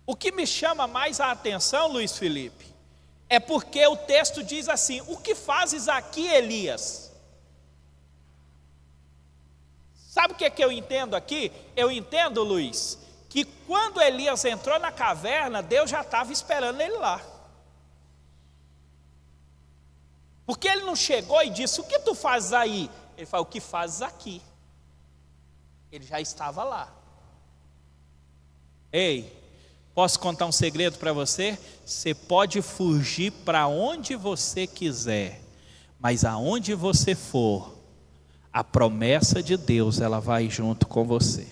O que me chama mais a atenção, Luiz Felipe, é porque o texto diz assim: o que fazes aqui, Elias? Sabe o que eu entendo aqui? Eu entendo, Luiz, que quando Elias entrou na caverna, Deus já estava esperando ele lá. Porque ele não chegou e disse: o que tu fazes aí? Ele falou: o que fazes aqui? Ele já estava lá. Ei, posso contar um segredo para você? Você pode fugir para onde você quiser, mas aonde você for, a promessa de Deus, ela vai junto com você.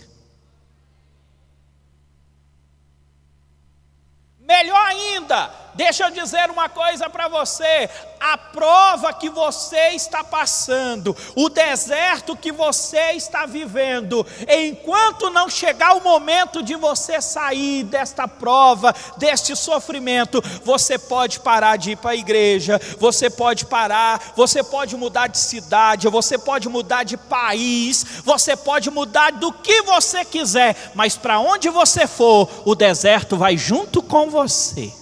Melhor ainda, deixa eu dizer uma coisa para você: a prova que você está passando, o deserto que você está vivendo, enquanto não chegar o momento de você sair desta prova, deste sofrimento, você pode parar de ir para a igreja, você pode parar, você pode mudar de cidade, você pode mudar de país, você pode mudar do que você quiser, mas para onde você for, o deserto vai junto com você.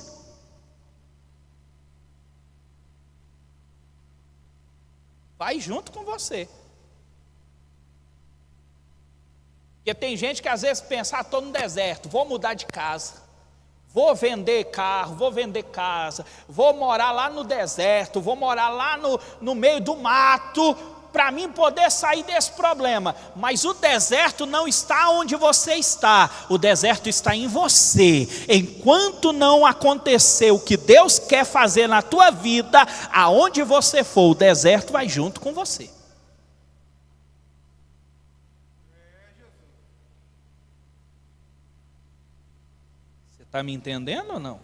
Vai junto com você. Porque tem gente que às vezes pensa: estou no deserto, vou mudar de casa, vou vender carro, vou vender casa, vou morar lá no deserto, vou morar lá no meio do mato, para mim poder sair desse problema. Mas o deserto não está onde você está, o deserto está em você. Enquanto não acontecer o que Deus quer fazer na tua vida, aonde você for, o deserto vai junto com você. Você está me entendendo ou não?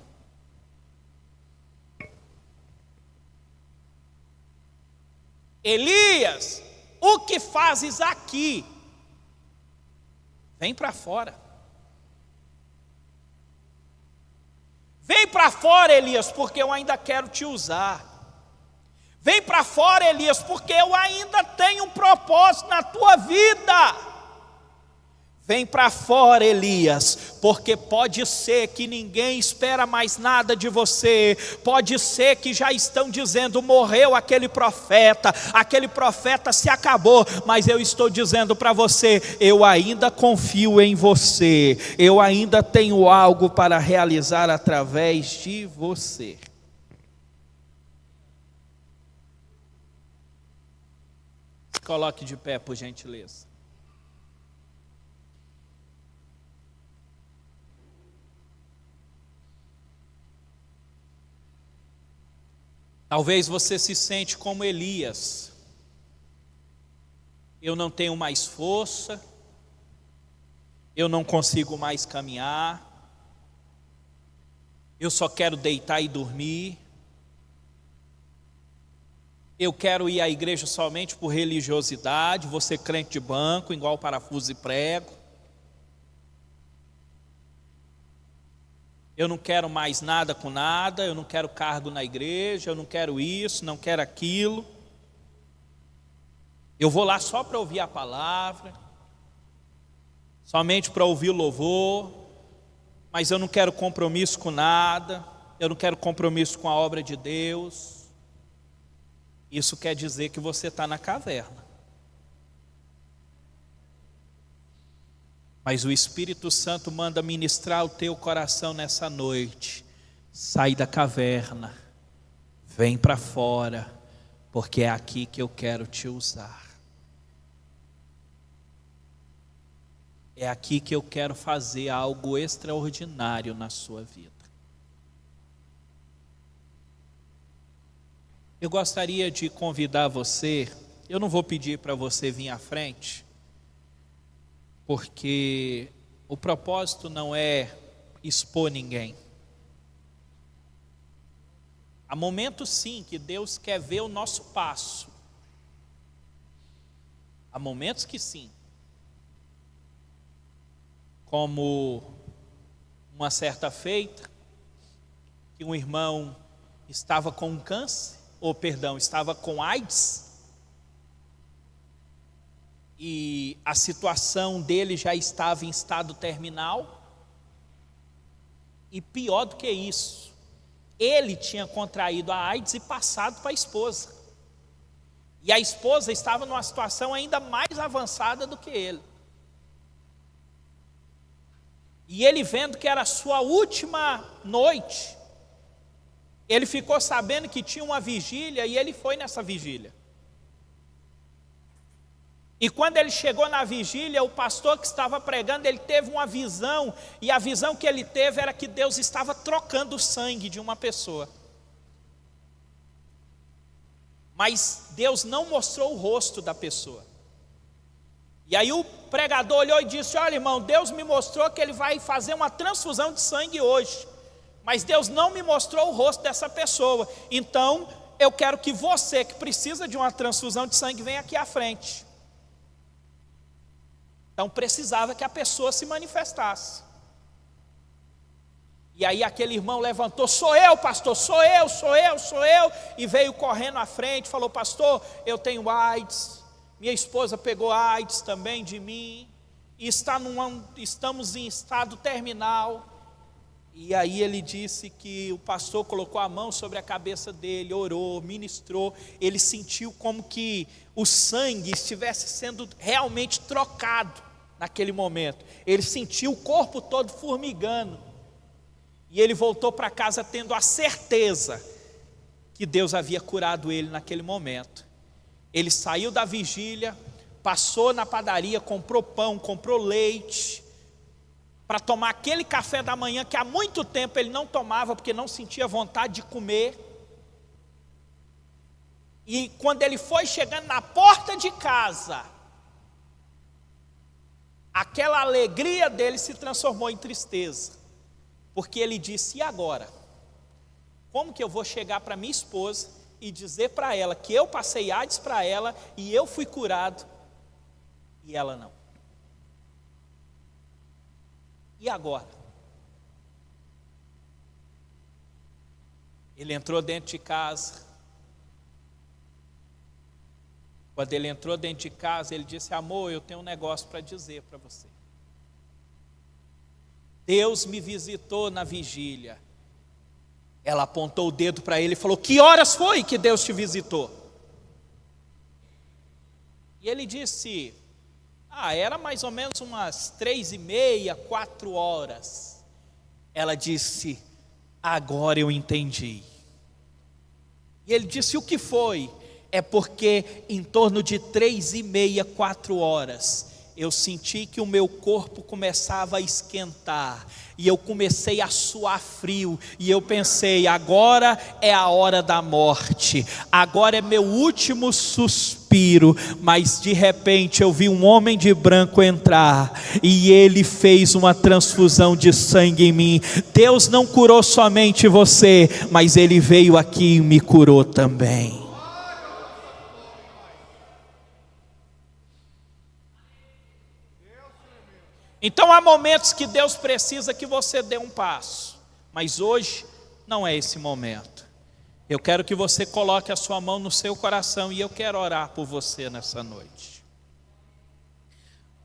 Elias, o que fazes aqui? Vem para fora. Vem para fora, Elias, porque eu ainda quero te usar. Vem para fora, Elias, porque eu ainda tenho um propósito na tua vida. Vem para fora, Elias, porque pode ser que ninguém espera mais nada de você. Pode ser que já estão dizendo, morreu aquele profeta se acabou. Mas eu estou dizendo para você, eu ainda confio em você. Eu ainda tenho algo para realizar através de você. Coloque de pé, por gentileza. Talvez você se sente como Elias. Eu não tenho mais força, eu não consigo mais caminhar, eu só quero deitar e dormir, eu quero ir à igreja somente por religiosidade, vou ser crente de banco, igual parafuso e prego. Eu não quero mais nada com nada, eu não quero cargo na igreja, eu não quero isso, não quero aquilo. Eu vou lá só para ouvir a palavra, somente para ouvir o louvor, mas eu não quero compromisso com nada, eu não quero compromisso com a obra de Deus. Isso quer dizer que você está na caverna. Mas o Espírito Santo manda ministrar o teu coração nessa noite. Sai da caverna, vem para fora, porque é aqui que eu quero te usar. É aqui que eu quero fazer algo extraordinário na sua vida. Eu gostaria de convidar você, eu não vou pedir para você vir à frente, porque o propósito não é expor ninguém. Há momentos sim que Deus quer ver o nosso passo. Há momentos que sim. Como uma certa feita, que um irmão estava com câncer, estava com AIDS, e a situação dele já estava em estado terminal, e pior do que isso, ele tinha contraído a AIDS e passado para a esposa, e a esposa estava numa situação ainda mais avançada do que ele, e ele vendo que era a sua última noite, ele ficou sabendo que tinha uma vigília, e ele foi nessa vigília. E quando ele chegou na vigília, o pastor que estava pregando, ele teve uma visão, e a visão que ele teve era que Deus estava trocando o sangue de uma pessoa. Mas Deus não mostrou o rosto da pessoa. E aí o pregador olhou e disse, olha irmão, Deus me mostrou que ele vai fazer uma transfusão de sangue hoje, mas Deus não me mostrou o rosto dessa pessoa, então eu quero que você que precisa de uma transfusão de sangue venha aqui à frente. Então precisava que a pessoa se manifestasse. E aí aquele irmão levantou, sou eu pastor, sou eu, e veio correndo à frente, falou, pastor, eu tenho AIDS, minha esposa pegou AIDS também de mim, e estamos em estado terminal. E aí ele disse que o pastor colocou a mão sobre a cabeça dele, orou, ministrou, ele sentiu como que o sangue estivesse sendo realmente trocado naquele momento. Ele sentiu o corpo todo formigando. E ele voltou para casa tendo a certeza que Deus havia curado ele naquele momento. Ele saiu da vigília, passou na padaria, comprou pão, comprou leite, para tomar aquele café da manhã que há muito tempo ele não tomava, porque não sentia vontade de comer. E quando ele foi chegando na porta de casa, aquela alegria dele se transformou em tristeza, porque ele disse, e agora? Como que eu vou chegar para minha esposa e dizer para ela que eu passei AIDS para ela e eu fui curado e ela não. E agora? Ele entrou dentro de casa. Quando ele entrou dentro de casa, ele disse: amor, eu tenho um negócio para dizer para você. Deus me visitou na vigília. Ela apontou o dedo para ele e falou: que horas foi que Deus te visitou? E ele disse: era mais ou menos umas 3:30, 4 horas. Ela disse: agora eu entendi. E ele disse: o que foi? É porque em torno de 3:30, 4 horas, eu senti que o meu corpo começava a esquentar, e eu comecei a suar frio, e eu pensei: agora é a hora da morte, agora é meu último suspiro. Mas de repente eu vi um homem de branco entrar, e ele fez uma transfusão de sangue em mim. Deus não curou somente você, mas ele veio aqui e me curou também. Então há momentos que Deus precisa que você dê um passo, mas hoje não é esse momento. Eu quero que você coloque a sua mão no seu coração e eu quero orar por você nessa noite.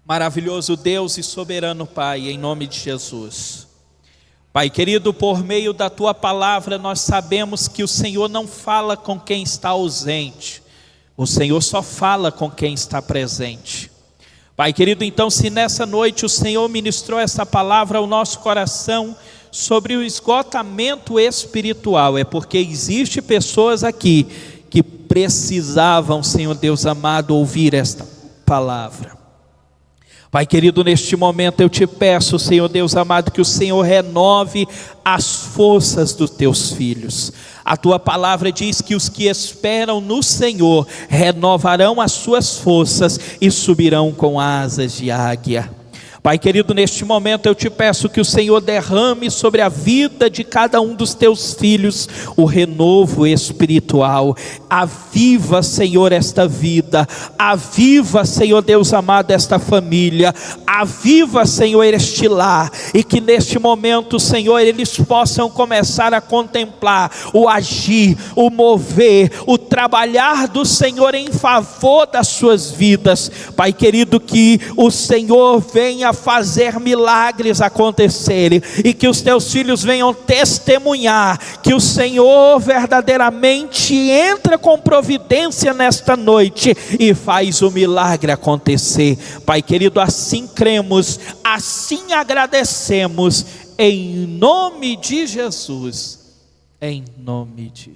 Maravilhoso Deus e soberano Pai, em nome de Jesus. Pai querido, por meio da Tua palavra nós sabemos que o Senhor não fala com quem está ausente, o Senhor só fala com quem está presente. Pai querido, então se nessa noite o Senhor ministrou essa palavra ao nosso coração sobre o esgotamento espiritual, é porque existe pessoas aqui que precisavam, Senhor Deus amado, ouvir esta palavra. Pai querido, neste momento eu te peço, Senhor Deus amado, que o Senhor renove as forças dos teus filhos. A tua palavra diz que os que esperam no Senhor renovarão as suas forças e subirão com asas de águia. Pai querido, neste momento eu te peço que o Senhor derrame sobre a vida de cada um dos teus filhos o renovo espiritual. Aviva, Senhor, esta vida. Aviva, Senhor Deus amado, esta família. Aviva, Senhor, este lar. E que neste momento, Senhor, eles possam começar a contemplar o agir, o mover, o trabalhar do Senhor em favor das suas vidas. Pai querido, que o Senhor venha fazer milagres acontecerem, e que os teus filhos venham testemunhar que o Senhor verdadeiramente entra com providência nesta noite e faz o milagre acontecer. Pai querido, assim cremos, assim agradecemos, em nome de Jesus, em nome de